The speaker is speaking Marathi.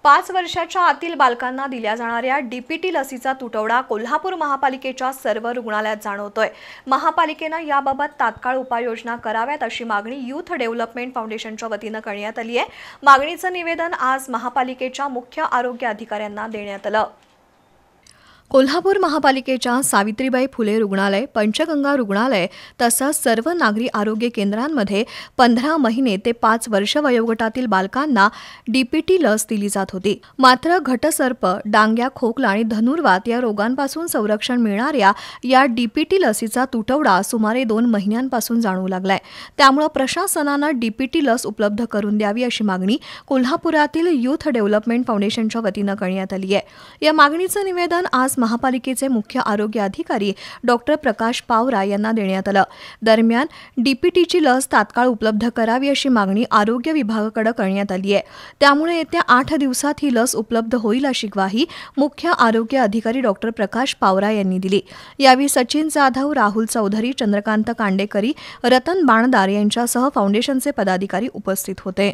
5 वर्षाच्या आतील बालकांना दिल्या जाणाऱ्या डीपीटी लसीचा तुटवडा कोल्हापूर महापालिकेच्या सर्व रुग्णालयात जाणवतोय। महापालिकेने याबाबत तात्काळ उपाययोजना कराव्यात अशी मागणी यूथ डेव्हलपमेंट फाउंडेशनच्या वतीने करण्यात आली आहे। मागणीचं निवेदन आज महापालिकेच्या मुख्य आरोग्य अधिकाऱ्यांना देण्यात आलं। कोल्हापूर महापालिकेच्या सावित्रीबाई फुले रुग्णालय, पंचगंगा रुग्णालय तसंच सर्व नागरी आरोग्य केंद्रांमध्ये 15 महिने ते 5 वर्ष वयोगटातील बालकांना डीपीटी लस दिली जात होती। मात्र घटसर्प, डांग्या, खोकला आणि धनुर्वात या रोगांपासून संरक्षण मिळणाऱ्या या डीपीटी लसीचा तुटवडा सुमारे 2 महिन्यांपासून जाणवू लागलाय। त्यामुळे प्रशासनानं डीपीटी लस उपलब्ध करून द्यावी अशी मागणी कोल्हापुरातील यूथ डेव्हलपमेंट फाउंडेशनच्या वतीने करण्यात आली आहे। या मागणीचं निवेदन आज महापालिकेचे मुख्य आरोग्य अधिकारी डॉक्टर प्रकाश पावरा यांना देण्यात आलं। दरम्यान डीपीटीची लस तात्काळ उपलब्ध करावी अशी मागणी आरोग्य विभागाकडे करण्यात आली आहे। त्यामुळे येत्या 8 दिवसात ही लस उपलब्ध होईल अशी ग्वाही मुख्य आरोग्य अधिकारी डॉक्टर प्रकाश पावरा यांनी दिली। यावेळी सचिन जाधव, राहुल चौधरी, चंद्रकांत कांडेकरी, रतन बाणदार यांच्यासह फाउंडेशनचे पदाधिकारी उपस्थित होते।